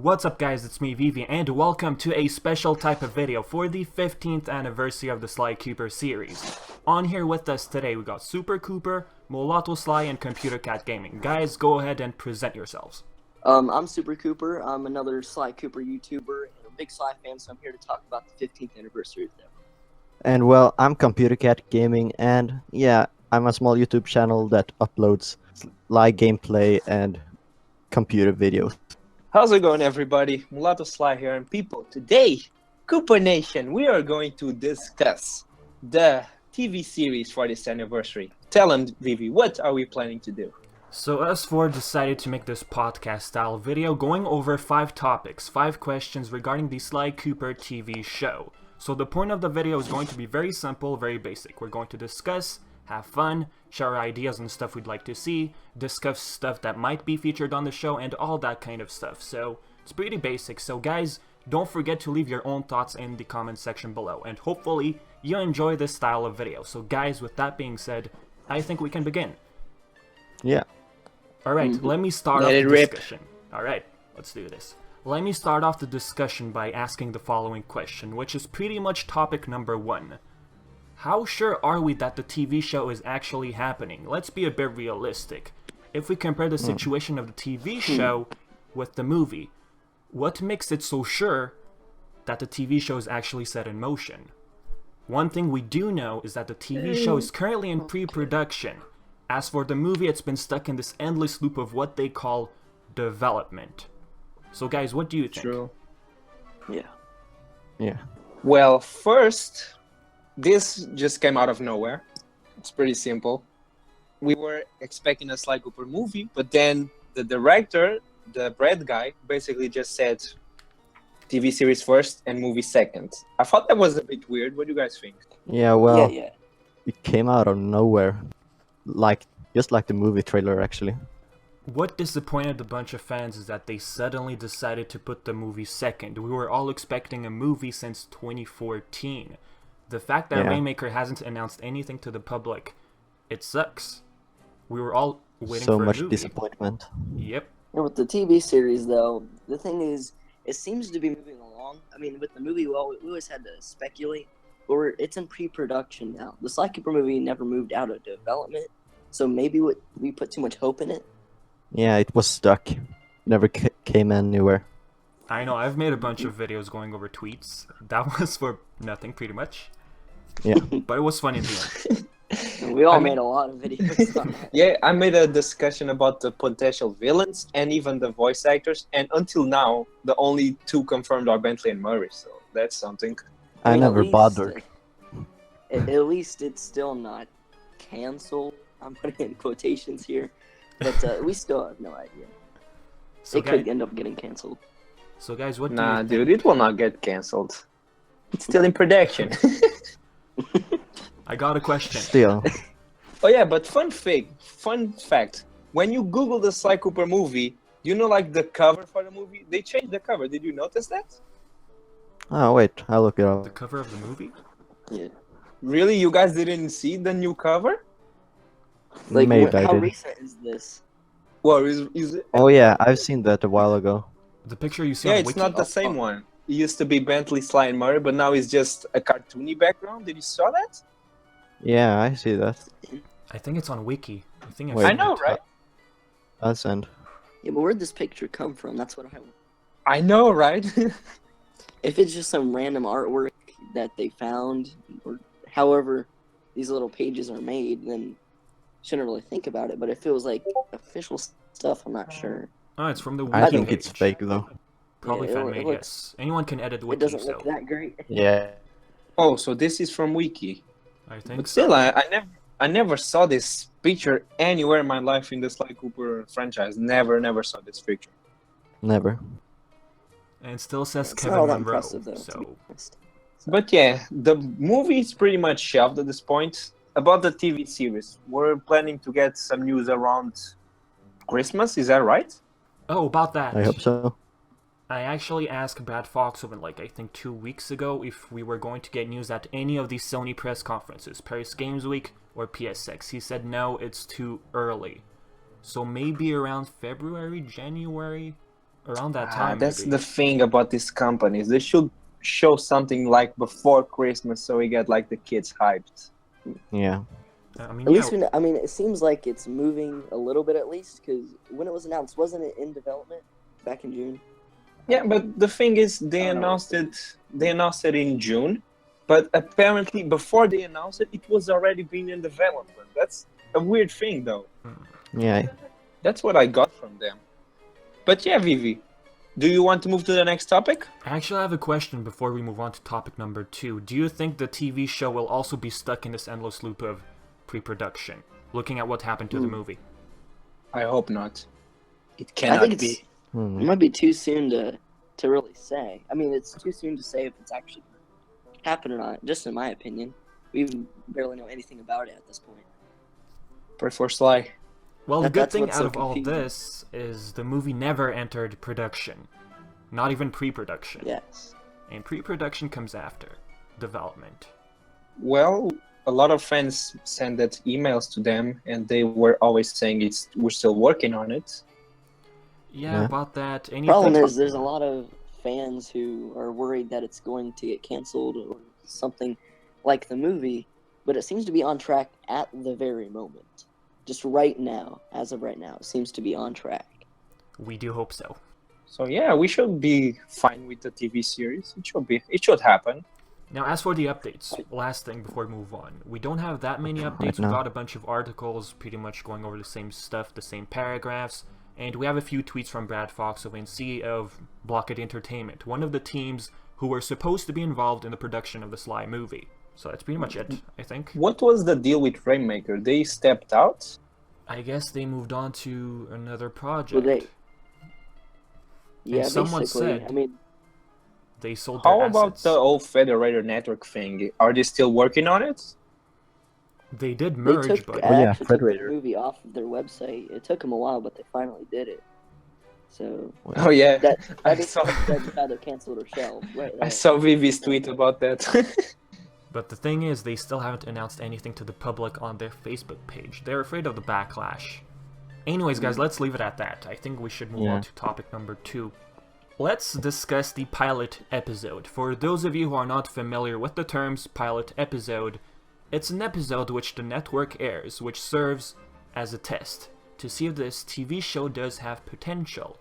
What's up guys, it's me Vivi and welcome to a special type of video for the 15th anniversary of the Sly Cooper series. On here with us today we got SooperCooper, Mulatosly, and ComputerCatGaming. Guys, go ahead and present yourselves. I'm SooperCooper. I'm another Sly Cooper YouTuber and a big Sly fan, so I'm here to talk about the 15th anniversary of them. And well, I'm ComputerCatGaming, and yeah, I'm a small YouTube channel that uploads Sly gameplay and computer videos. How's it going, everybody? Mulatosly here, and people, today, Cooper Nation, we are going to discuss the TV series for this anniversary. Tell them, Vivi, what are we planning to do? So us four decided to make this podcast style video going over 5 topics, 5 questions regarding the Sly Cooper TV show. So the point of the video is going to be very simple, very basic. We're going to discuss, have fun, share our ideas on stuff we'd like to see, discuss stuff that might be featured on the show, and all that kind of stuff. So it's pretty basic. So guys, don't forget to leave your own thoughts in the comment section below, and hopefully you enjoy this style of video. So guys, with that being said, I think we can begin. Yeah. Alright, let me start off the discussion. Alright, let's do this. Let me start off the discussion by asking the following question, which is pretty much topic number 1. How sure are we that the TV show is actually happening? Let's be a bit realistic. If we compare the situation of the TV show with the movie, what makes it so sure that the TV show is actually set in motion? One thing we do know is that the TV show is currently in pre-production. As for the movie, it's been stuck in this endless loop of what they call development. So guys, what do you think? True. Yeah. Well, first, this just came out of nowhere. It's pretty simple. We were expecting a Sly Cooper movie, but then the director, the Brad guy, basically just said TV series first and movie second. I thought that was a bit weird. What do you guys think? Yeah, well, Yeah. it came out of nowhere. Just like the movie trailer, actually. What disappointed a bunch of fans is that they suddenly decided to put the movie second. We were all expecting a movie since 2014. The fact that Rainmaker hasn't announced anything to the public, it sucks. We were all waiting So for a much movie. disappointment. Yep. And with the TV series, though, the thing is, it seems to be moving along. I mean, with the movie, well, we always had to speculate, but it's in pre-production now. The Sly Cooper movie never moved out of development, so maybe we put too much hope in it. Yeah, it was stuck. Never came anywhere. I know, I've made a bunch of videos going over tweets. That was for nothing, pretty much. Yeah. But it was fun in the end. We all made a lot of videos on that. Yeah, I made a discussion about the potential villains and even the voice actors, and until now, the only 2 confirmed are Bentley and Murray, so that's something. I mean, never at least, bothered. At least it's still not canceled. I'm putting in quotations here. But we still have no idea. So, It could end up getting canceled. so guys, what do Nah, you think? dude, it will not get cancelled. It's still in production. I got a question. Still. Oh yeah, but fun fact. When you Google the Sly Cooper movie, you know, like the cover for the movie, they changed the cover. Did you notice that? Oh, wait, I'll look it up. The cover of the movie? Yeah. Really, you guys didn't see the new cover? Like, Maybe I how did. recent is this? Well, is it? Oh yeah, I've seen that a while ago. The picture you see Yeah, on it's Wiki? not the same one. It used to be Bentley, Sly, and Murray, but now it's just a cartoony background. Did you saw that? Yeah, I see that. I think it's on Wiki. I think I've Wait. I seen know, it. right? I'll send. Yeah, but where'd this picture come from? That's what I know, right? If it's just some random artwork that they found, or however these little pages are made, then shouldn't really think about it. But if it was like official stuff, I'm not sure. Oh, it's from the Wiki I think page. it's fake though. Probably Yeah, fan-made, it looks- yes. Anyone can edit the It Wiki, doesn't so look that great. Yeah. Oh, so this is from Wiki. I think But so. still, I never saw this picture anywhere in my life in the Sly Cooper franchise. Never saw this picture. Never. And it still says It's not Kevin all that Monroe, impressive, though. to be so... honest. But yeah, the movie is pretty much shelved at this point. About the TV series, we're planning to get some news around Christmas. Is that right? Oh, about that. I hope so. I actually asked Brad Foxhoven, like, I think 2 weeks ago, if we were going to get news at any of these Sony press conferences, Paris Games Week or PSX. He said no, it's too early. So maybe around February, January, Around that time, That's maybe. the thing about these companies. They should show something like before Christmas so we get like the kids hyped. Yeah. I mean, At yeah, least I mean, it seems like it's moving a little bit at least, because when it was announced, wasn't it in development back in June? Yeah, but the thing is, they I don't know. announced it. They announced it in June, but apparently before they announced it, it was already being in development. That's a weird thing, though. Yeah. That's what I got from them. But yeah, Vivi, do you want to move to the next topic? Actually, I have a question before we move on to topic number 2. Do you think the TV show will also be stuck in this endless loop of pre-production, looking at what happened to the movie? I hope not. It I cannot think be. it might be too soon to really say. I mean, it's too soon to say if it's actually happened or not. Just in my opinion, we barely know anything about it at this point. Pray for Sly. Well, the good That's thing what's out so of all confusing. this is the movie never entered production. Not even pre-production. Yes. And pre-production comes after development. Well, a lot of fans sent that emails to them, and they were always saying we're still working on it. Yeah, Yeah. about that. Problem is, there's a lot of fans who are worried that it's going to get canceled or something like the movie, but it seems to be on track at the very moment. Just right now, as of right now, it seems to be on track. We do hope so. So yeah, we should be fine with the TV series. It should happen. Now, as for the updates, last thing before we move on, we don't have that many updates. We now. got a bunch of articles pretty much going over the same stuff, the same paragraphs, and we have a few tweets from Brad Fox of NC of Blockade Entertainment, one of the teams who were supposed to be involved in the production of the Sly movie. So that's pretty much it, I think. What was the deal with Rainmaker? They stepped out? I guess they moved on to another project. Well, they, yeah, someone basically. said- I mean, They sold their How about assets. the old Federator Network thing? Are they still working on it? They did they merge, took but Oh, yeah, actually took the Federator. movie off of their website. It took them a while, but they finally did it. So Oh yeah, that I is saw. either canceled or shelved. Right. I saw Vivi's tweet about that. But the thing is, they still haven't announced anything to the public on their Facebook page. They're afraid of the backlash. Anyways, guys, let's leave it at that. I think we should move Yeah. on to topic number 2. Let's discuss the pilot episode. For those of you who are not familiar with the terms pilot episode, it's an episode which the network airs, which serves as a test to see if this TV show does have potential.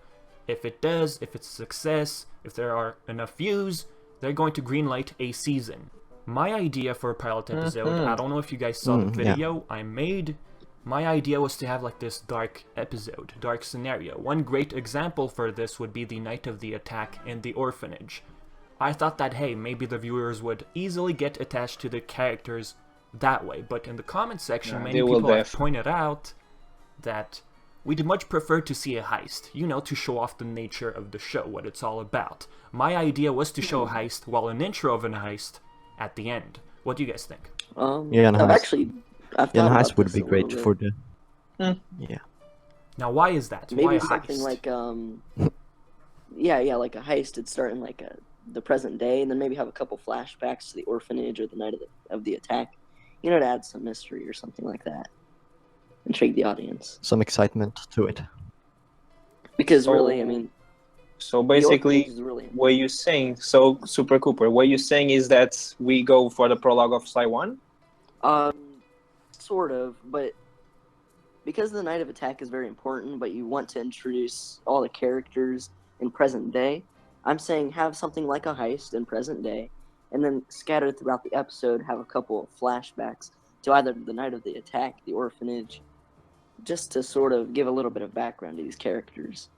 If it does, if it's a success, if there are enough views, they're going to greenlight a season. My idea for a pilot episode, I don't know if you guys saw the yeah. video I made. My idea was to have like this dark episode, dark scenario. One great example for this would be the night of the attack in the orphanage. I thought that, hey, maybe the viewers would easily get attached to the characters that way, but in the comment section, Yeah, many they will people have def. pointed out that we'd much prefer to see a heist, you know, to show off the nature of the show, what it's all about. My idea was to show a heist while an intro of a heist at the end. What do you guys think? Yeah, and I've heist. actually, I've Yeah, thought the about heist would this be a great little for bit. the. Yeah. Now, why is that? Maybe Why a something heist? like yeah, like a heist. It'd start in like the present day, and then maybe have a couple flashbacks to the orphanage or the night of the attack. You know, to add some mystery or something like that. Intrigue the audience. Some excitement to it. Because So- really, I mean, So the basically, orphanage is really what you're saying, so Super Cooper, what you're saying is that we go for the prologue of Sly 1? sort of, but because the night of attack is very important, but you want to introduce all the characters in present day, I'm saying have something like a heist in present day, and then scattered throughout the episode have a couple of flashbacks to either the night of the attack, the orphanage, just to sort of give a little bit of background to these characters.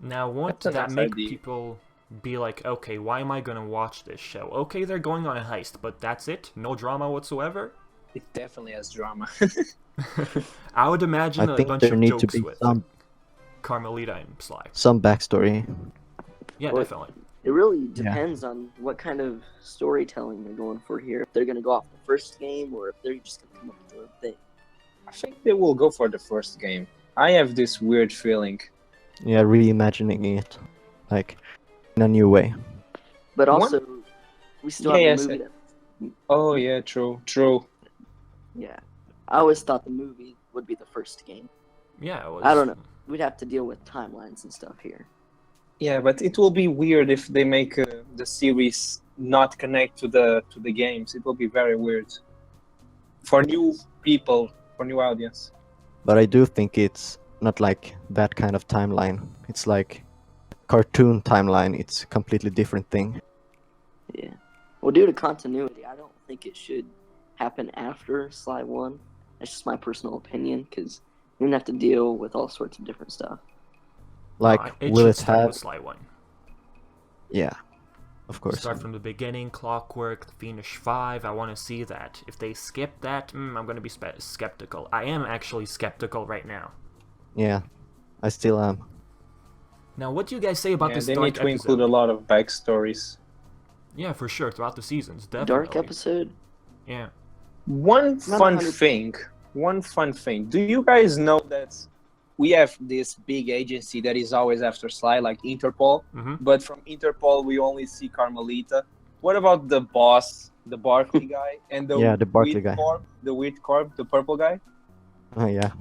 Now, won't That's a that nice make idea. people be like, okay, why am I gonna watch this show? Okay, they're going on a heist, but that's it? No drama whatsoever? It definitely has drama. I would imagine I a think bunch there of need to jokes be with some Carmelita and Sly. backstory. Yeah, Well, definitely. It really Yeah. depends on what kind of storytelling they're going for here. If they're going to go off the first game, or if they're just going to come up with their own thing. I think they will go for the first game. I have this weird feeling. Yeah, reimagining it, like in a new way. But One- also, we still Yeah, have yes, the movie that. Oh yeah, true. Yeah. I always thought the movie would be the first game. Yeah, it was... I don't know. we'd have to deal with timelines and stuff here. Yeah, but it will be weird if they make the series not connect to the games. It will be very weird for new people, for new audience. But I do think it's not like that kind of timeline. It's like cartoon timeline. It's a completely different thing. Yeah. Well, due to continuity, I don't think it should happen after Sly 1. That's just my personal opinion, because you're going to have to deal with all sorts of different stuff. Like, it will should it start have... with Sly 1. Yeah, of course. Start from the beginning, Clockwork, finish 5, I want to see that. If they skip that, I'm going to be skeptical. I am actually skeptical right now. Yeah, I still am. Now, what do you guys say about this they dark need to episode? include a lot of backstories. Yeah, for sure, throughout the seasons, definitely. Dark episode? Yeah. One Not fun 100 thing. Do you guys know that we have this big agency that is always after Sly, like Interpol? But from Interpol, we only see Carmelita. What about the boss, the Barkley guy, and the the Barkley guy. The Wheat Corp, the purple guy? Oh, yeah.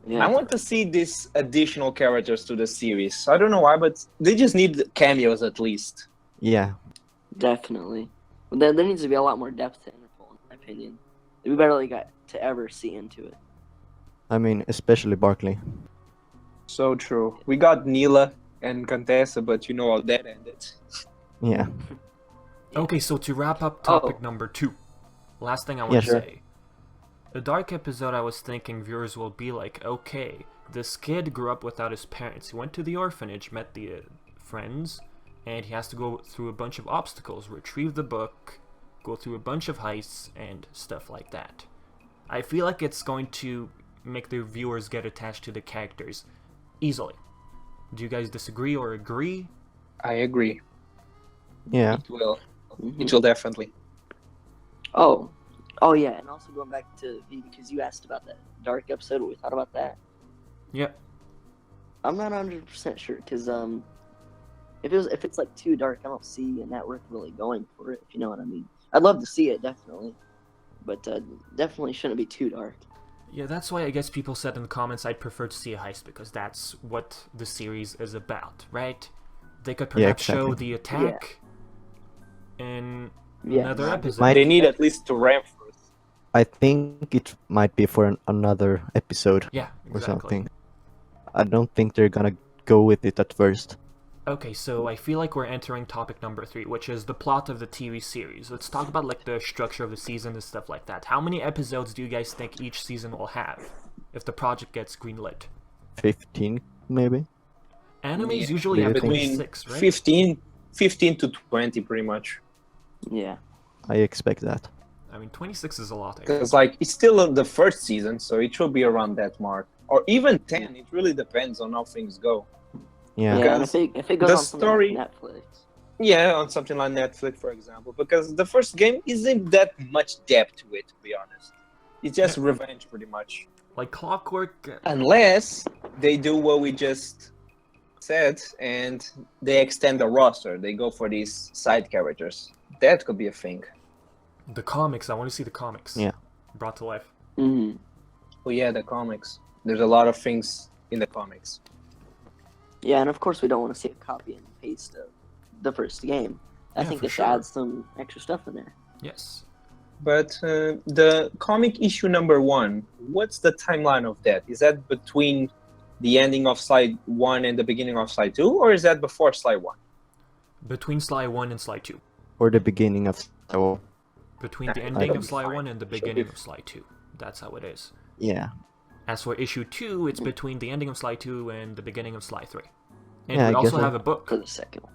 Yeah. I want to see these additional characters to the series. I don't know why, but they just need cameos at least. Yeah. Definitely. But there needs to be a lot more depth to Interpol, in my opinion. We barely got to ever see into it. I mean, especially Barkley. So true. We got Neela and Contessa, but you know how that ended. Yeah. Okay, so to wrap up topic number 2. Last thing I want to say. A dark episode, I was thinking viewers will be like, okay, this kid grew up without his parents. He went to the orphanage, met the friends, and he has to go through a bunch of obstacles, retrieve the book, go through a bunch of heists, and stuff like that. I feel like it's going to make the viewers get attached to the characters easily. Do you guys disagree or agree? I agree. Yeah. It will. It will definitely. Oh yeah, and also going back to V, because you asked about that dark episode, what we thought about that. Yep. I'm not 100% sure, because if it's like too dark, I don't see a network really going for it, if you know what I mean. I'd love to see it, definitely, but definitely shouldn't be too dark. Yeah, that's why I guess people said in the comments I'd prefer to see a heist, because that's what the series is about, right? They could perhaps show the attack in another episode. They need at least to reinforce. I think it might be for another episode or something. I don't think they're gonna go with it at first. Okay, so I feel like we're entering topic number 3, which is the plot of the TV series. Let's talk about like the structure of the season and stuff like that. How many episodes do you guys think each season will have if the project gets greenlit? 15, maybe? Animes usually have between 26, right? 15 to 20, pretty much. Yeah. I expect that. I mean, 26 is a lot. Because like it's still the first season, so it should be around that mark, or even 10. It really depends on how things go. Yeah. And if it goes on something like Netflix. Yeah, on something like Netflix, for example, because the first game isn't that much depth to it, to be honest. It's just revenge, pretty much. Like Clockwork. Unless they do what we just said, and they extend the roster. They go for these side characters. That could be a thing. The comics, I want to see the comics. Yeah. Brought to life. Mm-hmm. Oh yeah, the comics. There's a lot of things in the comics. Yeah, and of course we don't want to see a copy and paste of the first game. I think they should add some extra stuff in there. Yes. But the comic issue number 1, what's the timeline of that? Is that between the ending of Sly 1 and the beginning of Sly 2, or is that before Sly 1? Between Sly 1 and Sly 2. Or the beginning of Sly. Between the ending of Sly 1 and the beginning of Sly 2. That's how it is. Yeah. As for issue 2, it's between the ending of Sly 2 and the beginning of Sly 3. And Yeah, we I also guess have a book. For the second one.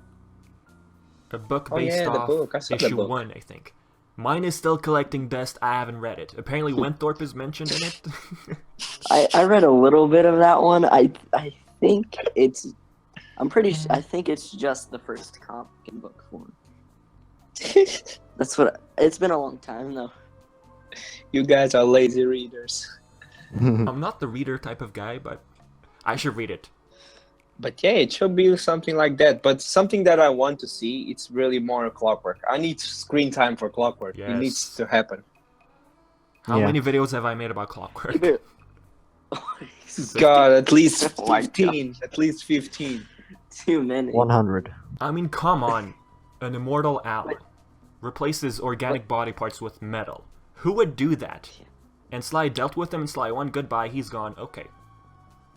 A book Oh, based yeah, the off book. I saw the issue book. 1, I think. Mine is still collecting dust. I haven't read it. Apparently Wenthrop is mentioned in it. I read a little bit of that one. I think it's... I think it's just the first comic in book form. That's what... It's been a long time, though. You guys are lazy readers. I'm not the reader type of guy, but I should read it. But yeah, it should be something like that. But something that I want to see, it's really more Clockwork. I need screen time for Clockwork. It needs to happen. How many videos have I made about Clockwork? God, at least Oh my 15. At least 15. Too many. 100. I mean, come on. An immortal ally replaces organic body parts with metal. Who would do that? And Sly dealt with him in Sly 1. Goodbye, he's gone. Okay.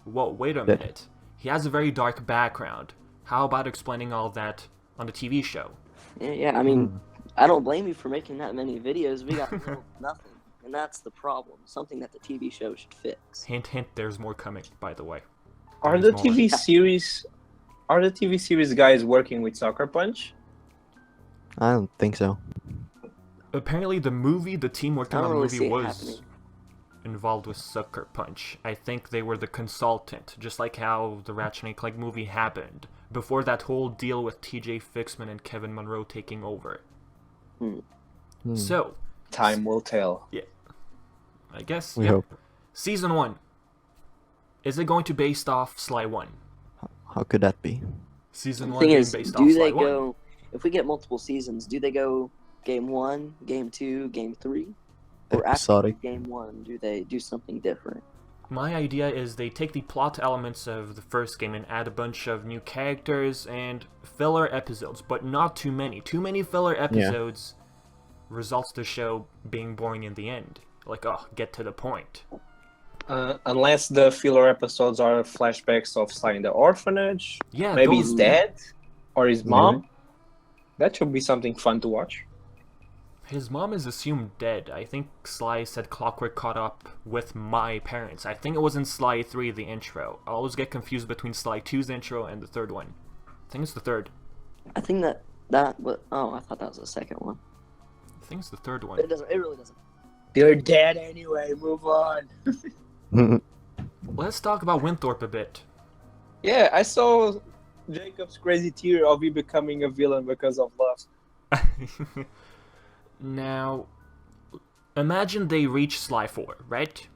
Whoa, wait a minute. He has a very dark background. How about explaining all that on the TV show? Yeah, I mean, I don't blame you for making that many videos. We got little to nothing. And that's the problem. Something that the TV show should fix. Hint, hint, there's more coming, by the way. Are the TV series guys working with Sucker Punch? I don't think so. Apparently the team working I on don't the really movie see it was happening. involved with Sucker Punch. I think they were the consultant, just like how the Ratchet & Clank movie happened, before that whole deal with TJ Fixman and Kevin Monroe taking over. So, Time will tell. yeah, I guess, We yeah. hope. Season 1. Is it going to be based off Sly 1? How could that be? Season The 1 thing being is, based do off they Sly 1? go, if we get multiple seasons, do they go game 1, game 2, game 3? Or after Episodic. game 1, do they do something different? My idea is they take the plot elements of the first game and add a bunch of new characters and filler episodes, but not too many. Too many filler episodes results the show being boring in the end. Like, oh, get to the point. Unless the filler episodes are flashbacks of Sly in the orphanage. Yeah, Maybe those... his dad or his mom. That should be something fun to watch. His mom is assumed dead. I think Sly said Clockwork caught up with my parents. I think it was in Sly 3, the intro. I always get confused between Sly 2's intro and the third one. I think it's the third. I think that was, oh, I thought that was the second one. I think it's the third one. It really doesn't. They're dead anyway, move on. Let's talk about Winthorpe a bit. Yeah, I saw Jacob's crazy theory of you becoming a villain because of love. Now, imagine they reach Sly 4, right?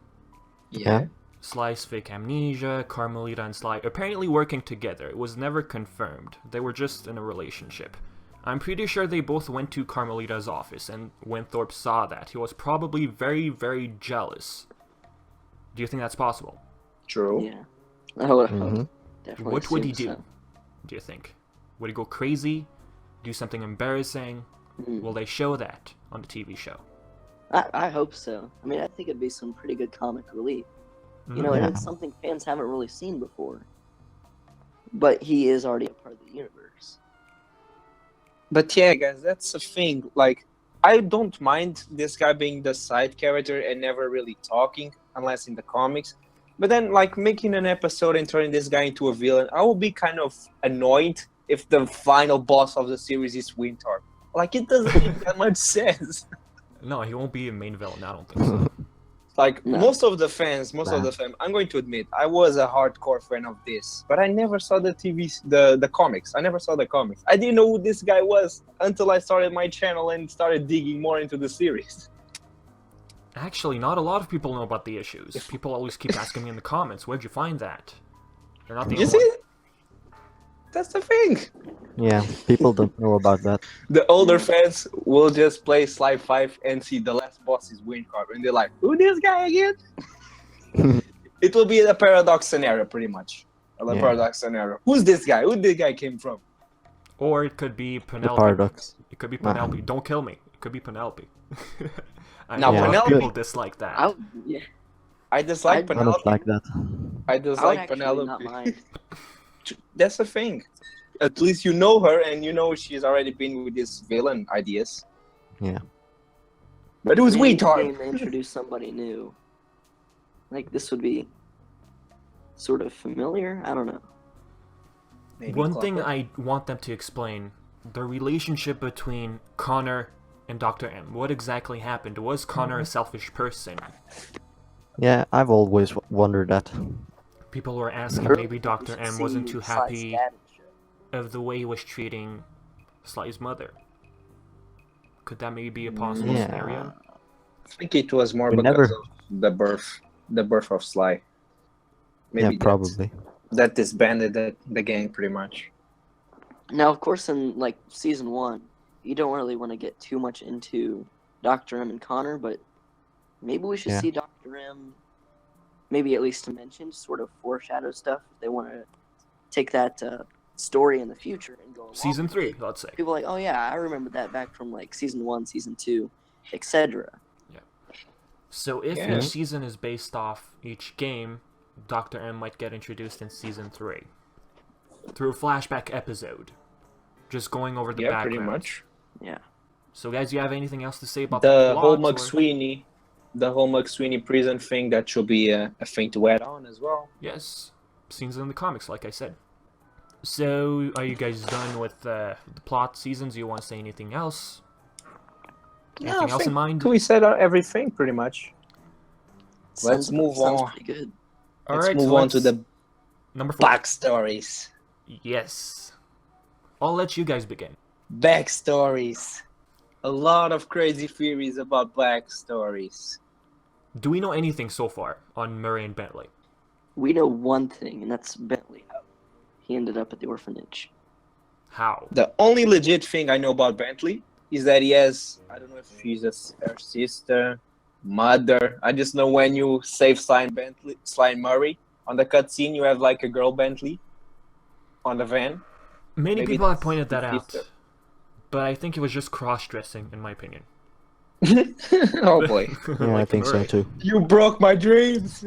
Yeah. Sly's fake amnesia, Carmelita and Sly apparently working together. It was never confirmed. They were just in a relationship. I'm pretty sure they both went to Carmelita's office, and Winthorpe saw that. He was probably very, very jealous. Do you think that's possible? True. Yeah. I would definitely. What would he do, assume so. do you think? Would he go crazy? Do something embarrassing? Will they show that on the TV show? I hope so. I mean, I think it'd be some pretty good comic relief. You know, and it's something fans haven't really seen before. But he is already a part of the universe. But yeah, guys, that's the thing. Like, I don't mind this guy being the side character and never really talking, unless in the comics. But then, like, making an episode and turning this guy into a villain, I will be kind of annoyed if the final boss of the series is Winthorpe. Like, it doesn't make that much sense. No, he won't be a main villain, I don't think so. Like, No. most of the fans, I'm going to admit, I was a hardcore fan of this, but I never saw the the comics. I never saw the comics. I didn't know who this guy was until I started my channel and started digging more into the series. Actually, not a lot of people know about the issues. People always keep asking me in the comments, where'd you find that? You're not the You only one. see? That's the thing. Yeah, people don't know about that. The older fans will just play Sly 5 and see the last boss is Winthorpe, and they're like, who this guy again? It will be a paradox scenario, pretty much. Paradox scenario. Who's this guy? Who this guy came from? Or it could be The Penelope. paradox. It could be Penelope. Don't kill me. It could be Penelope. I Now, know a lot of Penelope- people dislike that. Yeah. I dislike I I Penelope. don't like that. I I would dislike actually Penelope. not mind. That's the thing. At least you know her, and you know she's already been with these villain ideas. Yeah. But it was Maybe Winthorpe. they introduce somebody new. Like, this would be sort of familiar? I don't know. Maybe One thing Clockwork. I want them to explain, the relationship between Connor and Dr. M. What exactly happened? Was Connor a selfish person? Yeah, I've always wondered that. People were asking Early maybe on, Dr. you should M wasn't see too Sly's happy dad and shit. of the way he was treating Sly's mother. Could that maybe be a possible Yeah. scenario? I think it was more We because never- of the birth of Sly. Yeah, probably. That disbanded the gang pretty much. Now, of course, in like season 1, you don't really want to get too much into Dr. M and Connor, but maybe we should Yeah. see Dr. M maybe at least to mention, sort of foreshadow stuff. If they want to take that story in the future and go along Season with 3, it. let's say. People are like, oh yeah, I remember that back from like season 1, season 2, etc. So if Yeah. each season is based off each game, Dr. M might get introduced in Season 3 through a flashback episode, just going over the background. pretty much. Yeah. So guys, you have anything else to say about The plot, whole or- McSweeney prison thing, that should be a thing to add on as well. Yes, scenes in the comics, like I said. So, are you guys done with the plot seasons? Do you want to say anything else? Anything else in mind? We said everything pretty much. Let's Sounds move sounds on. pretty good. Alright, Let's move on to the number 4. backstories. Yes. I'll let you guys begin. Backstories. A lot of crazy theories about backstories. Do we know anything so far on Murray and Bentley? We know one thing, and that's Bentley. How he ended up at the orphanage. How? The only legit thing I know about Bentley is that he has, I don't know if she's her sister, mother. I just know when you save Sly and Murray, on the cutscene you have like a girl Bentley on the van. Many Maybe people have it's pointed that his out, sister. but I think it was just cross-dressing, in my opinion. Oh boy. Yeah, I Like think so Murray. too. You broke my dreams.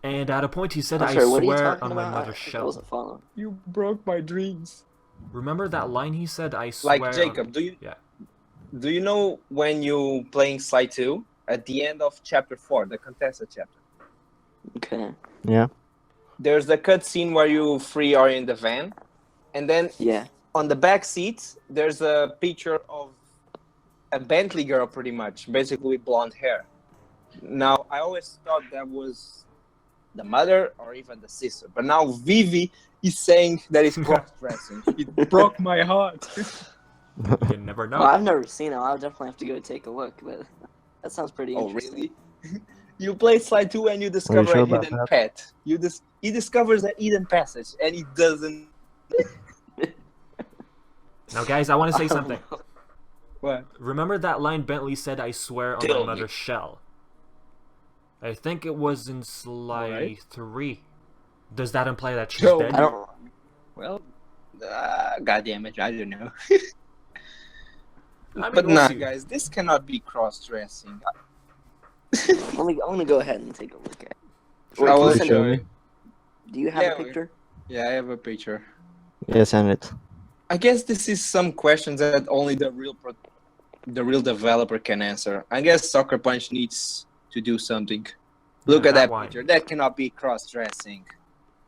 And at a point he said, I'm I sorry, what are you swear talking on my about? mother's I shell. wasn't following. You broke my dreams. Remember that line he said, I swear Like Jacob, Yeah. do you know when you playing Sly 2 at the end of chapter 4, the contested chapter? Okay. Yeah. There's the cutscene where you three are in the van, and then Yeah. on the back seat there's a picture of a Bentley girl, pretty much, basically with blonde hair. Now I always thought that was the mother or even the sister, but now Vivi is saying that it's cross-dressing. It broke my heart. You never know. Well, I've never seen it. I'll definitely have to go take a look, but that sounds pretty Oh interesting. really? You play Sly 2 and you discover sure a about hidden that? pet. He discovers a hidden passage and he doesn't. Now guys, I want to say something. What? Remember that line Bentley said, I swear on Tell my me. mother's shell? I think it was in Sly Alright. 3. Does that imply that she's No. dead? I don't. Well, God damn it, I don't know. I mean, But we'll nah, see. guys, this cannot be cross-dressing. I'm gonna go ahead and take a look at it. I Wait, can will you send show it? me. Do you have Yeah, a picture? Yeah, I have a picture. Yeah, send it. I guess this is some questions that only the real developer can answer. I guess Sucker Punch needs to do something. Look Yeah, at that one. picture. That cannot be cross-dressing.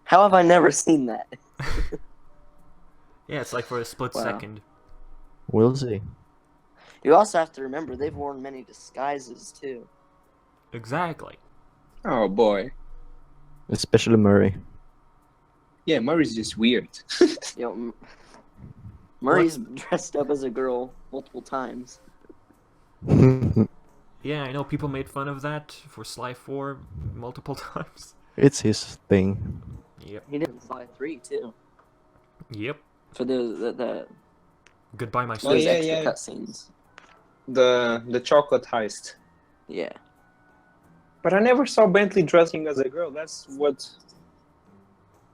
How have I never seen that? Yeah, it's like for a split Wow. second. We'll see. You also have to remember they've worn many disguises too. Exactly. Oh boy. Especially Murray. Yeah, Murray's just weird. You know, Murray's dressed up as a girl multiple times. Yeah, I know people made fun of that for Sly 4 multiple times. It's his thing. Yep. He did in Sly 3 too. Yep. For the Goodbye, my Oh, those sweet. yeah, extra yeah. cutscenes. The chocolate heist. Yeah. But I never saw Bentley dressing as a girl. That's what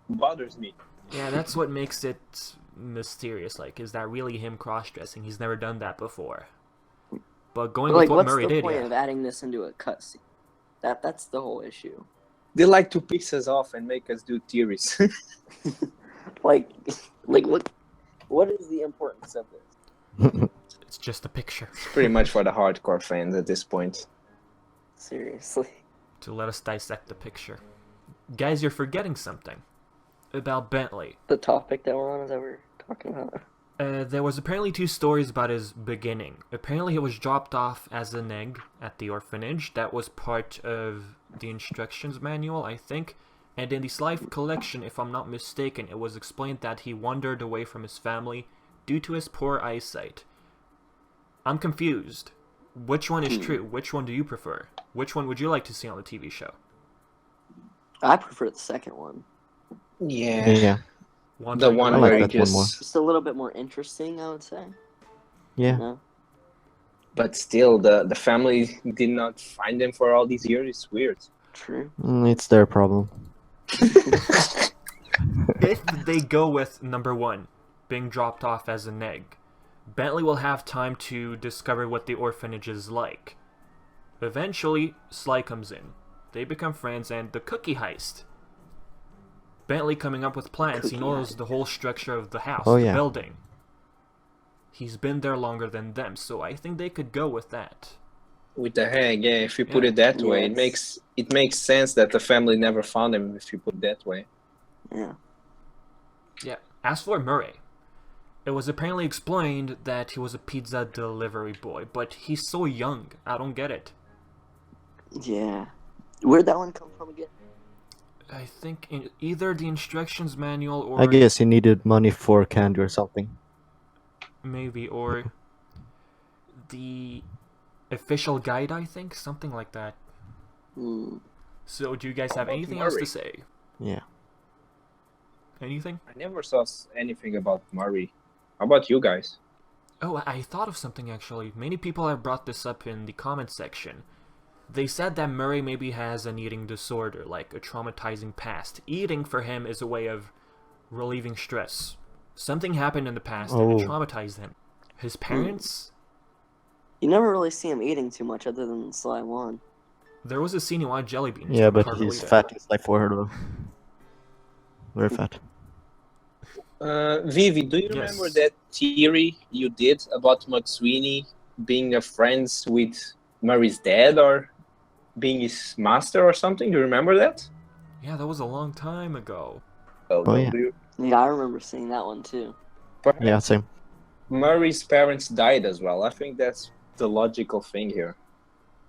bothers me. Yeah, that's what makes it mysterious. Like, is that really him cross-dressing? He's never done that before. But going But, like, with what what's Murray the did, point yeah. of adding this into a cutscene? That's the whole issue. They like to piss us off and make us do theories. Like what is the importance of this? It's just a picture Pretty much for the hardcore fans at this point. Seriously. to let us dissect the picture. Guys, you're forgetting something about Bentley. The topic that we're on is that we're talking about. There was apparently 2 stories about his beginning. Apparently he was dropped off as an egg at the orphanage. That was part of the instructions manual, I think. And in the Sly collection, if I'm not mistaken, it was explained that he wandered away from his family due to his poor eyesight. I'm confused. Which one is true? Which one do you prefer? Which one would you like to see on the TV show? I prefer the second one. Yeah. Yeah. The Wandering one I away? like where he that one just... more. Just a little bit more interesting, I would say. Yeah. No? But still, the family did not find him for all these years. It's weird. True. It's their problem. If they go with number 1, being dropped off as an egg, Bentley will have time to discover what the orphanage is like. Eventually, Sly comes in. They become friends, and the cookie heist. Bentley coming up with plans. He knows the whole structure of the house, the building. He's been there longer than them, so I think they could go with that. With the hang, yeah. If you put it that way, it makes sense that the family never found him. If you put it that way. Yeah. Yeah. As for Murray, it was apparently explained that he was a pizza delivery boy, but he's so young. I don't get it. Yeah. Where'd that one come from again? I think in either the instructions manual or... I guess he needed money for candy or something. Maybe, or the official guide, I think? Something like that. So, do you guys have anything else to say? Yeah. Anything? I never saw anything about Murray. How about you guys? Oh, I thought of something actually. Many people have brought this up in the comment section. They said that Murray maybe has an eating disorder, like a traumatizing past. Eating for him is a way of relieving stress. Something happened in the past and it traumatized him. His parents... You never really see him eating too much other than Sly 1. There was a scene in Wild Jelly Beans. Yeah, but he's fat. He's like 400 though. Very fat. Vivi, do you remember that theory you did about McSweeney being friends with Murray's dad or being his master or something? Do you remember that? Yeah, that was a long time ago. Oh yeah. Yeah, I remember seeing that one too. Perhaps yeah, same. Murray's parents died as well. I think that's the logical thing here.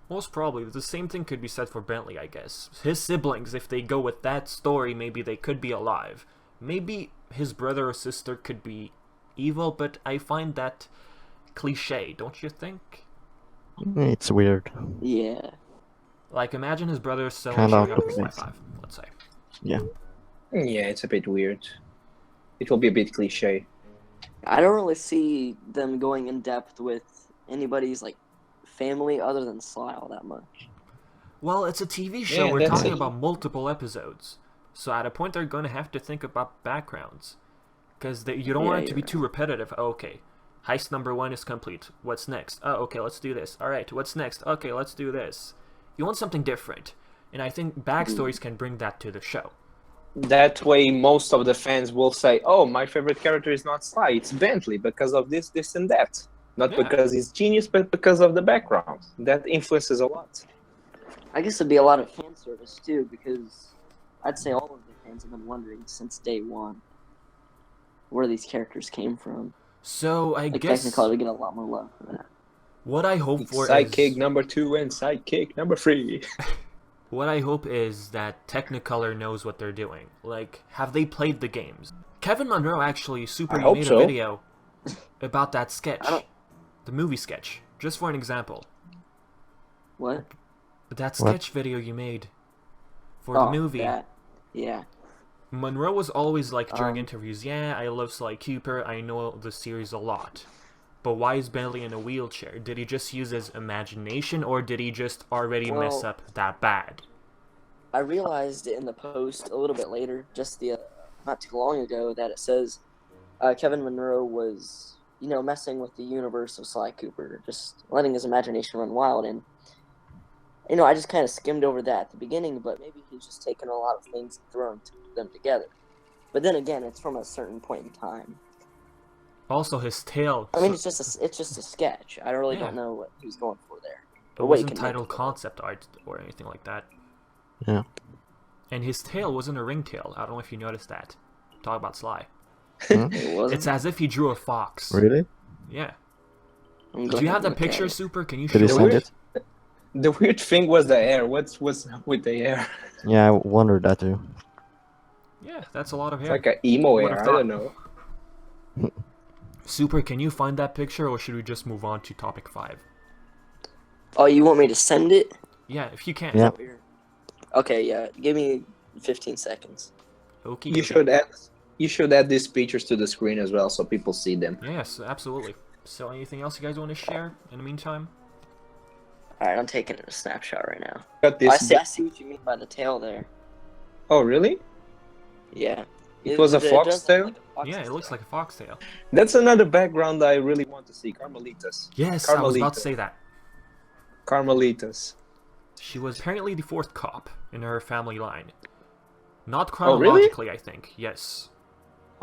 Most probably. The same thing could be said for Bentley, I guess. His siblings, if they go with that story, maybe they could be alive. Maybe his brother or sister could be evil, but I find that cliche, don't you think? It's weird. Yeah. Like, imagine his brother selling Kind of. showing up in Sly 5, let's say. Yeah. Yeah, it's a bit weird. It will be a bit cliche. I don't really see them going in depth with anybody's like family other than Sly all that much. Well, it's a TV show. Yeah, We're talking about multiple episodes. So at a point, they're going to have to think about backgrounds. Because you don't want it to be too repetitive. Oh, okay, heist number 1 is complete. What's next? Oh, okay, let's do this. Alright, what's next? Okay, let's do this. You want something different. And I think backstories can bring that to the show. That way, most of the fans will say, oh, my favorite character is not Sly, it's Bentley, because of this, this, and that. Not because he's genius, but because of the background. That influences a lot. I guess it'd be a lot of fan service, too, because I'd say all of the fans have been wondering since day 1 where these characters came from. So, I guess... Technically, we get a lot more love for that. What I hope for Sidekick number 2 and Sidekick number 3. What I hope is that Technicolor knows what they're doing. Like, have they played the games? Kevin Monroe actually made a video about that sketch. The movie sketch. Just for an example. What? That sketch video you made for the movie. That. Yeah. Monroe was always like during interviews, yeah, I love Sly Cooper, I know the series a lot. But why is Bentley in a wheelchair? Did he just use his imagination, or did he just already mess up that bad? I realized in the post a little bit later, just not too long ago, that it says Kevin Monroe was, messing with the universe of Sly Cooper, just letting his imagination run wild. And, I just kind of skimmed over that at the beginning, but maybe he's just taken a lot of things and thrown them together. But then again, it's from a certain point in time. Also, his tail. I mean, it's just a sketch. I really don't know what he was going for there. It wasn't titled concept art or anything like that. Yeah. And his tail wasn't a ringtail. I don't know if you noticed that. Talk about Sly. It's as if he drew a fox. Really? Yeah. Do you have that picture, Super? Can you show it? The weird thing was the hair. What's with the hair? Yeah, I wondered that too. Yeah, that's a lot of hair. It's like an emo hair. I don't know. Super, can you find that picture, or should we just move on to topic 5? Oh, you want me to send it? Yeah, if you can. Yeah. Okay, yeah. Give me 15 seconds. Okay. You should add these pictures to the screen as well, so people see them. Yes, absolutely. So, anything else you guys want to share in the meantime? Alright, I'm taking a snapshot right now. Got this. I see what you mean by the tail there. Oh, really? Yeah. It was a does foxtail? look like a fox's Yeah, it looks tail. like a foxtail. That's another background I really want to see. Carmelitas. Yes, I was about to Carmelita. say that. Carmelitas. She was apparently the 4th cop in her family line. Not Oh, really? chronologically, I think. Yes.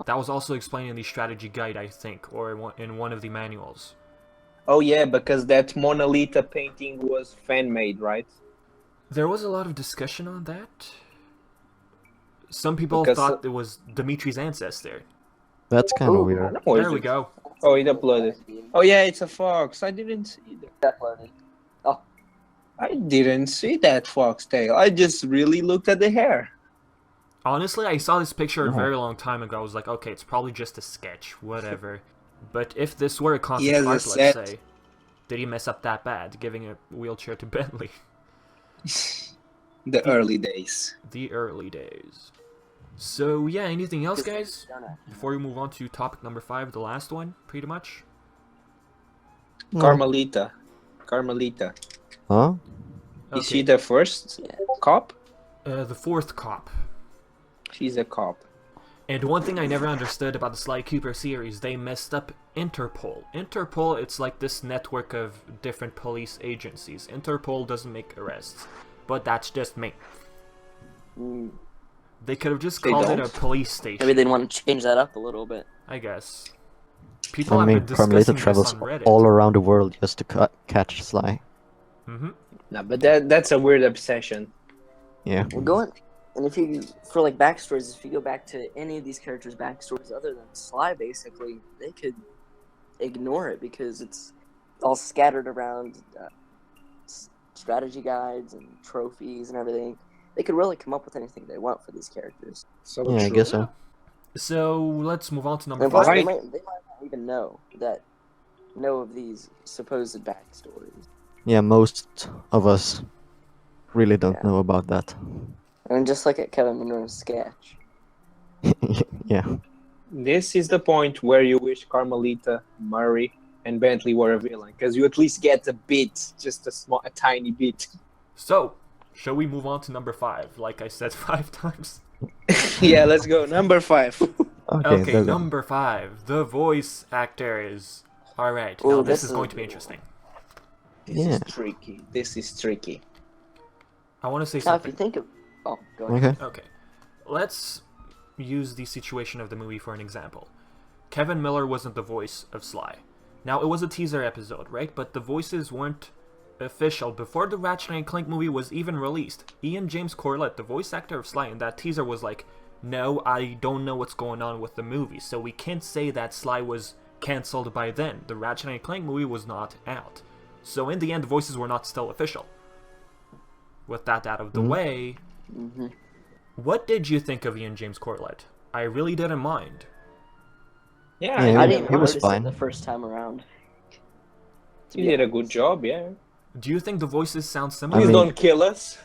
That was also explained in the strategy guide, I think, or in one of the manuals. Oh yeah, because that Mona Lisa painting was fan-made, right? There was a lot of discussion on that. Some people Because- thought it was Dimitri's ancestor. That's kind of Ooh, weird. Oh, There is we it? go. Oh, it uploaded. Oh yeah, it's a fox. I didn't see that. Uploaded. I didn't see that foxtail. I just really looked at the hair. Honestly, I saw this picture a No. very long time ago. I was like, okay, it's probably just a sketch, whatever. But if this were a concept Yes, art, it's let's set. say, did he mess up that bad, giving a wheelchair to Bentley? The early days. The early days. So, yeah, anything else, guys? Done it. Before we move on to topic number 5, the last one, pretty much? No. Carmelita. Carmelita. Huh? Is she the first Yeah. cop? The 4th cop. She's a cop. And one thing I never understood about the Sly Cooper series, they messed up Interpol. Interpol, it's like this network of different police agencies. Interpol doesn't make arrests. But that's just me. Mm, They could have just They called it don't? a police station, maybe they'd want to change that up a little bit. I guess. People I have mean, been discussing Carmelita this travels on Reddit. all around the world just to catch Sly. Mm-hmm. No, but that's a weird obsession. Yeah. We're going, and if you for like backstories, if you go back to any of these characters' backstories other than Sly, basically, they could ignore it because it's all scattered around strategy guides and trophies and everything. They could really come up with anything they want for these characters. So Yeah, I true. guess so. So let's move on to number And plus, 5. they might not even know of these supposed backstories. Yeah, most of us really don't Yeah. know about that. And just like at Kevin Monroe's sketch. Yeah. This is the point where you wish Carmelita, Murray, and Bentley were a villain, because you at least get a bit, just a tiny bit. So, shall we move on to number 5? Like I said 5 times. Yeah, let's go. Number 5. Okay, there we go. number 5. The voice actors. Alright, Ooh, now this this is is going a to be good interesting. This Yeah. is tricky. This is tricky. I want to say Now, if you something. think of... Oh, go ahead. Okay. Okay, let's use the situation of the movie for an example. Kevin Miller wasn't the voice of Sly. Now, it was a teaser episode, right? But the voices weren't official. Before the Ratchet & Clank movie was even released, Ian James Corlett, the voice actor of Sly in that teaser, was like, no, I don't know what's going on with the movie, so we can't say that Sly was cancelled by then. The Ratchet & Clank movie was not out. So in the end, the voices were not still official. With that out of the way, Mm-hmm. what did you think of Ian James Corlett? I really didn't mind. Yeah, Yeah, I he didn't was notice fine. it the first time around. To you be did a honest. good job, yeah. Do you think the voices sound similar? Please mean- don't kill us.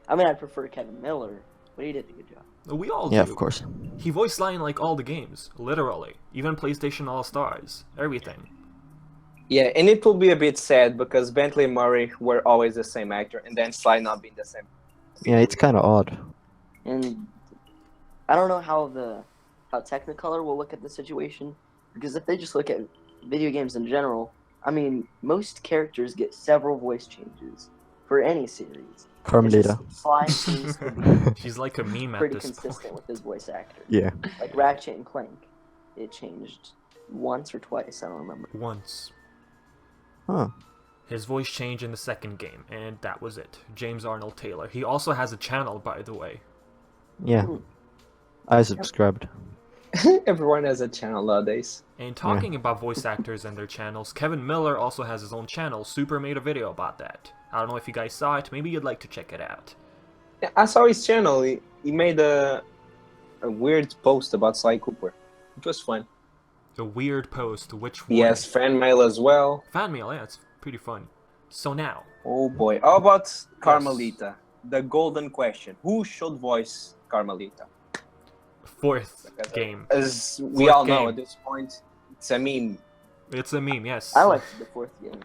I mean, I prefer Kevin Miller, but he did a good job. We all Yeah, do. of course. He voiced Sly in like all the games, literally. Even PlayStation All-Stars. Everything. Yeah, and it will be a bit sad because Bentley and Murray were always the same actor, and then Sly not being the same. Yeah, it's kind of odd. And I don't know how Technicolor will look at the situation, because if they just look at video games in general, I mean, most characters get several voice changes for any series. It's Carmelita. just Sly seems to be She's like a meme at pretty this consistent point. with his voice actor. Yeah. Like Ratchet and Clank, it changed once or twice, I don't remember. Once. Huh. His voice changed in the second game, and that was it. James Arnold Taylor. He also has a channel, by the way. Yeah. I subscribed. Everyone has a channel nowadays. And talking about voice actors and their channels, Kevin Miller also has his own channel. Super made a video about that. I don't know if you guys saw it. Maybe you'd like to check it out. Yeah, I saw his channel. He made a weird post about Sly Cooper. It was fun. The weird post, which He one? has fan mail as well. Fan mail, yeah, it's pretty fun. So now, Oh boy. How about Carmelita? The golden question. Who should voice Carmelita? fourth game. As we Fourth all know game. at this point, it's a meme. It's a meme, yes. I liked the fourth game.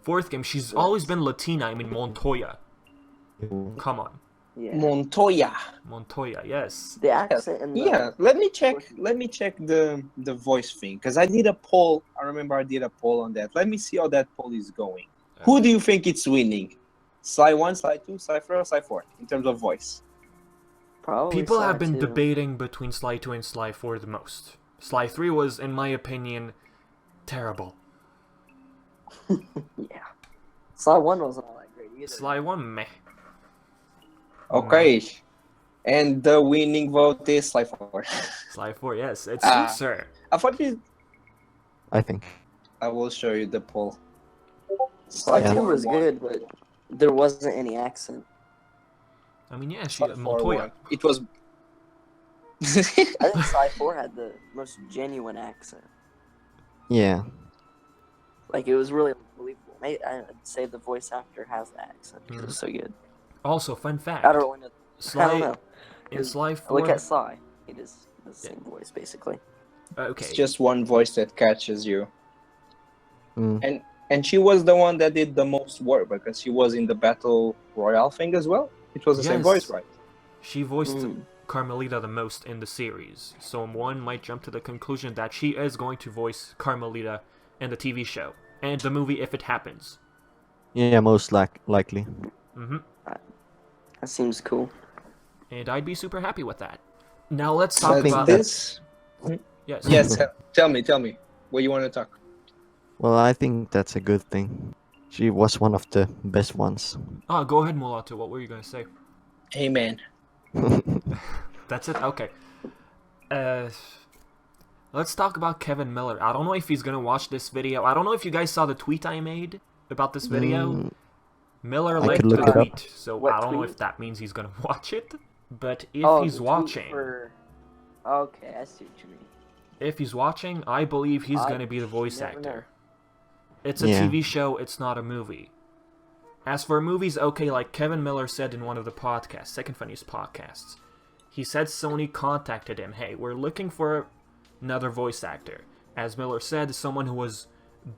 Fourth game, she's always been Latina. I mean, Montoya. Come on. Yeah. Montoya, yes. The accent and the... Yeah, let me check the voice thing, because I did a poll. I remember I did a poll on that. Let me see how that poll is going. Who do you think it's winning? Sly 1, Sly 2, Sly 3, or Sly 4 in terms of voice? Probably People Sly have been 2. debating between Sly 2 and Sly 4 the most. Sly 3 was, in my opinion, terrible. Yeah. Sly 1 wasn't all that great either. Sly 1, meh. Okay. And the winning vote is Sly 4. Sly 4, yes. It's you, sir. I thought you... I think. I will show you the poll. Sly Yeah. 2 was good, but there wasn't any accent. I mean, yeah, she Sly 4 Montoya. won. It was... I think Sly 4 had the most genuine accent. Yeah. Like, it was really believable. I'd say the voice actor has the accent. It was so good. Also, fun fact. I don't really know. I don't Sly, know. in Sly 4... Look at Sly. It is the same voice, basically. Okay. It's just one voice that catches you. Mm. And she was the one that did the most work, because she was in the Battle Royale thing as well. It was the same Yes. voice, right? She voiced Carmelita the most in the series, so one might jump to the conclusion that she is going to voice Carmelita in the TV show and the movie if it happens. Yeah, most likely. That seems cool. And I'd be super happy with that. Now let's talk But about this... Yes. Yes, tell me. What you want to talk? Well, I think that's a good thing. She was one of the best ones. Oh, go ahead, Mulatto. What were you gonna say? Amen. That's it? Okay. Let's talk about Kevin Miller. I don't know if he's gonna watch this video. I don't know if you guys saw the tweet I made about this video. Miller I liked could the look it up. tweet, so What I don't know tweet? if that means he's gonna watch it. But if he's the tweet watching, for- Okay, I see what you mean. if he's watching, I believe he's I gonna be the voice never actor. know. It's a Yeah. TV show, it's not a movie. As for movies, okay, like Kevin Miller said in one of the podcasts, Second Funniest Podcasts, he said Sony contacted him, hey, we're looking for another voice actor. As Miller said, someone who was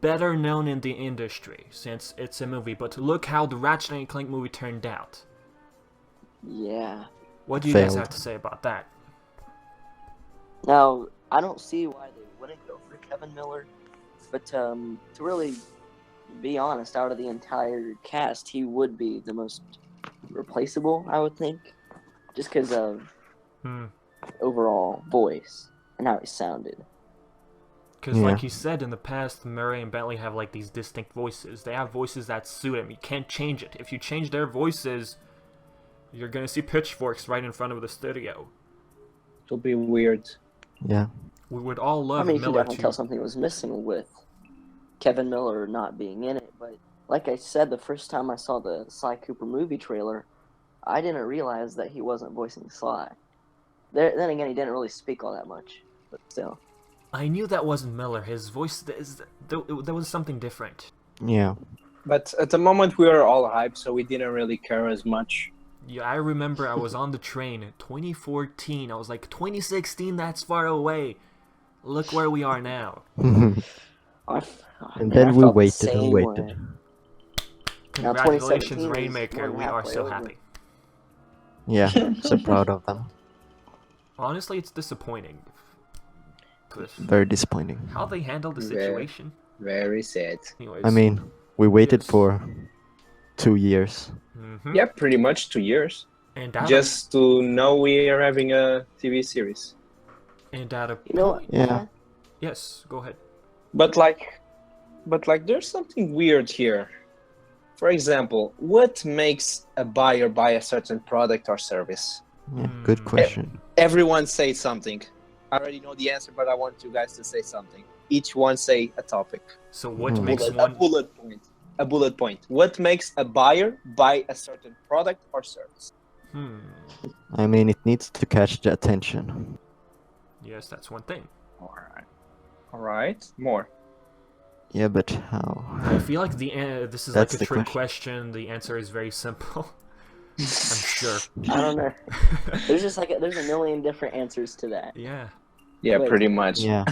better known in the industry, since it's a movie, but look how the Ratchet & Clank movie turned out. Yeah. What do you guys Failed. have to say about that? Now, I don't see why they wouldn't go for Kevin Miller, but to really be honest, out of the entire cast, he would be the most replaceable, I would think, just because of overall voice and how he sounded. Because Yeah. like you said in the past, Murray and Bentley have like these distinct voices. They have voices that suit them. You can't change it. If you change their voices, you're gonna see pitchforks right in front of the studio. It'll be weird. Yeah. We would all I love mean, you could Miller definitely tell to... something was missing with Kevin Miller not being in it, but like I said, the first time I saw the Sly Cooper movie trailer, I didn't realize that he wasn't voicing Sly. Then again, he didn't really speak all that much, but still. I knew that wasn't Miller. His voice, there was something different. Yeah. But at the moment, we were all hyped, so we didn't really care as much. Yeah, I remember I was on the train in 2014. I was like, 2016, that's far away. Look where we are now. And I then we felt the waited and same waited. way. Now, Congratulations, 2017 is Rainmaker. more than We are halfway so over. happy. Yeah, so proud of them. Honestly, it's disappointing. 'Cause Very disappointing. how they handled the Very. situation. Very sad. Anyways. I mean, we waited Yes. for 2 years. Mhm. Yeah, pretty much 2 years. And out Just to know we are having a TV series. and at a You know what? point... Yeah. Yes, go ahead. But like, there's something weird here. For example, what makes a buyer buy a certain product or service? Yeah, good question. Everyone say something. I already know the answer, but I want you guys to say something. Each one say a topic. So what Hmm. makes A one... bullet point. A bullet point. What makes a buyer buy a certain product or service? I mean, it needs to catch the attention. Yes, that's one thing. All right. More. Yeah, but how? I feel like this is That's like a the trick question. question. The answer is very simple. I'm sure. I don't know. There's just there's a million different answers to that. Yeah. Yeah, Wait. pretty much. Yeah.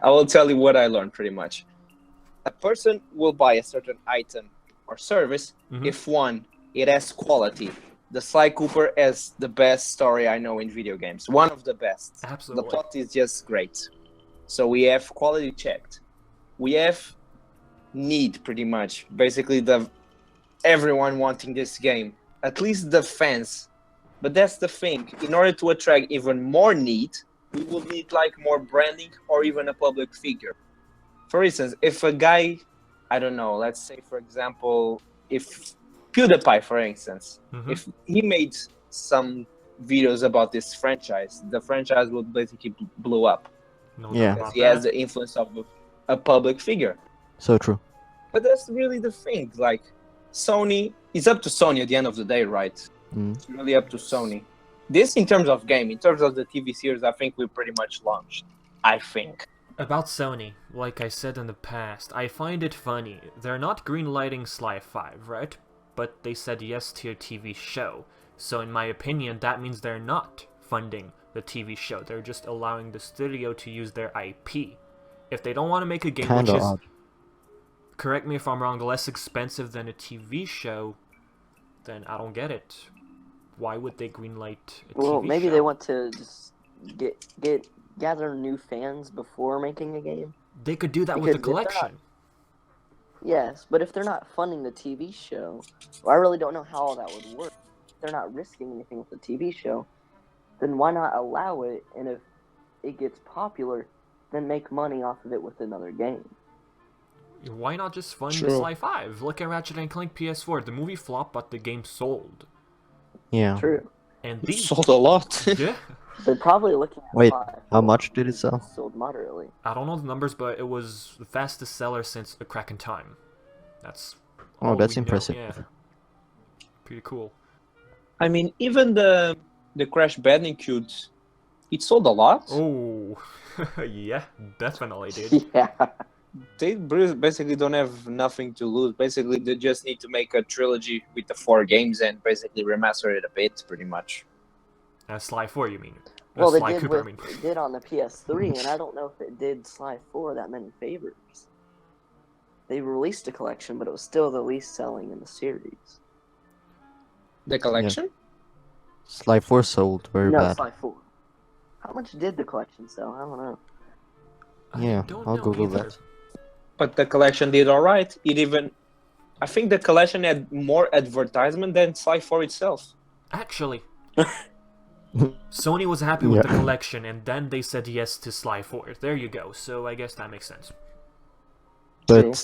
I will tell you what I learned pretty much. A person will buy a certain item or service Mhm. if one, it has quality. The Sly Cooper is the best story I know in video games. One of the best. Absolutely. The plot is just great. So we have quality checked. We have need pretty much. Basically everyone wanting this game. At least the fans. But that's the thing. In order to attract even more need, we would need like more branding or even a public figure. For instance, if a guy, I don't know, let's say for example, if PewDiePie, for instance, Mhm. if he made some videos about this franchise, the franchise would basically blow up No Yeah. doubt because about he has that. the influence of a public figure. So true. But that's really the thing. Like Sony, it's up to Sony at the end of the day, right? Mm. It's really up to Sony. This, in terms of game, in terms of the TV series, I think we pretty much launched. I think. About Sony, like I said in the past, I find it funny. They're not greenlighting Sly 5, right? But they said yes to a TV show. So in my opinion, that means they're not funding the TV show. They're just allowing the studio to use their IP. If they don't want to make a game Kinda which is, odd. correct me if I'm wrong, less expensive than a TV show, then I don't get it. Why would they greenlight a Well, TV maybe show? they want to just gather new fans before making a game. They could do that with the Because if they're not- collection. Yes, but if they're not funding the TV show, well, I really don't know how all that would work. If they're not risking anything with the TV show, then why not allow it? And if it gets popular, then make money off of it with another game. Why not just fund True. Sly 5? Look at Ratchet and Clank PS4. The movie flopped, but the game sold. Yeah. True. And It these, sold a lot. yeah, They're probably looking at Wait, 5. how much did it sell? Sold moderately. I don't know the numbers, but it was the fastest seller since A Crack in Time. That's Oh, all that's we know, impressive. Yeah. Pretty cool. I mean, even the Crash Bandicoot, it sold a lot. Oh, yeah, definitely, dude. Yeah. They basically don't have nothing to lose. Basically, they just need to make a trilogy with the 4 games and basically remaster it a bit, pretty much. Sly 4, you mean? Well, they Sly did, Cooper, I with, mean. it did on the PS3, and I don't know if it did Sly 4 that many favors. They released a collection, but it was still the least selling in the series. The collection? Sly 4 sold very No, bad. Sly 4. How much did the collection sell? I don't know. Yeah, I don't I'll know Google either. that. But the collection did alright. I think the collection had more advertisement than Sly 4 itself. Actually, Sony was happy with the Yeah. collection, and then they said yes to Sly 4. There you go. So I guess that makes sense. But True.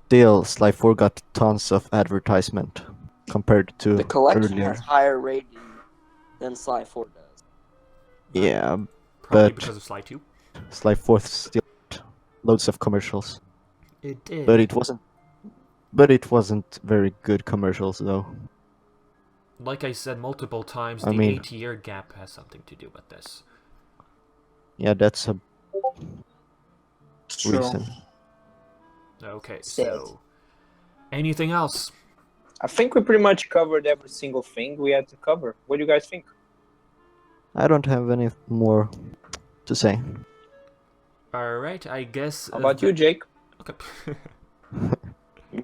still, Sly 4 got tons of advertisement compared to The collection earlier. has higher rating than Sly 4 does. Yeah, Probably But- because of Sly 2. Sly 4 still had loads of commercials, It did. but it wasn't. But it wasn't very good commercials though. Like I said multiple times, I the mean- 8-year gap has something to do with this. Yeah, that's a True. reason. Okay, Sad. so... Anything else? I think we pretty much covered every single thing we had to cover. What do you guys think? I don't have any more to say. Alright, I guess... How about you, Jake? Okay.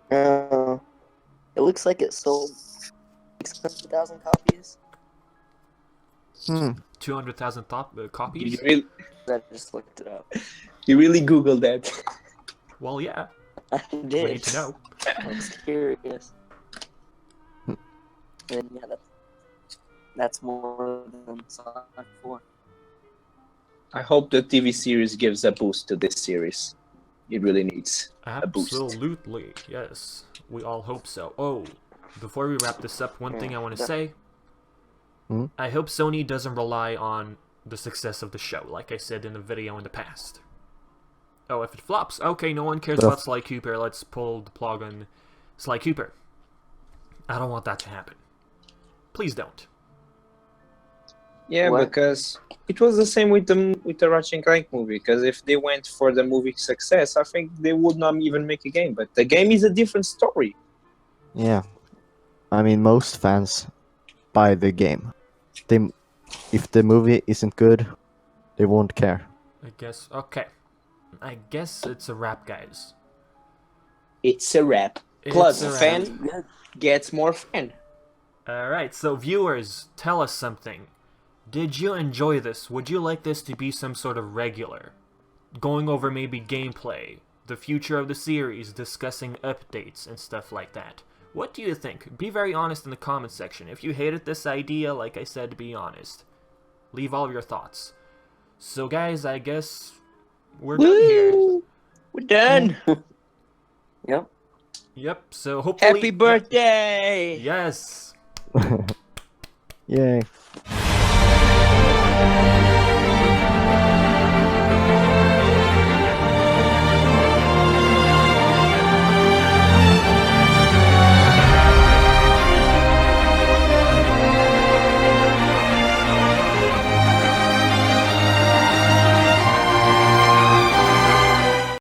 It looks like it sold 600,000 copies. 200,000 copies? I just looked it up. You really Googled that. Well, yeah. I We did. need to know. I was curious. And yeah, that's more than Sly 4. I hope the TV series gives a boost to this series. It really needs a boost. Absolutely, yes. We all hope so. Oh, before we wrap this up, one thing I want to say. Hmm? I hope Sony doesn't rely on the success of the show, like I said in the video in the past. Oh, if it flops, okay, no one cares But- about Sly Cooper, let's pull the plug on Sly Cooper. I don't want that to happen. Please don't. Yeah, What? because it was the same with the Ratchet and Clank movie. Because if they went for the movie success, I think they would not even make a game. But the game is a different story. Yeah, I mean most fans buy the game. If the movie isn't good, they won't care. I guess, okay. I guess it's a wrap, guys. It's a wrap. Plus, It's fan Good. gets more fan. Alright, so viewers, tell us something. Did you enjoy this? Would you like this to be some sort of regular? Going over maybe gameplay, the future of the series, discussing updates and stuff like that. What do you think? Be very honest in the comment section. If you hated this idea, like I said, be honest. Leave all your thoughts. So guys, I guess we're done here. We're done. Yep. Yep, so hopefully... Happy birthday! Yes! Yay.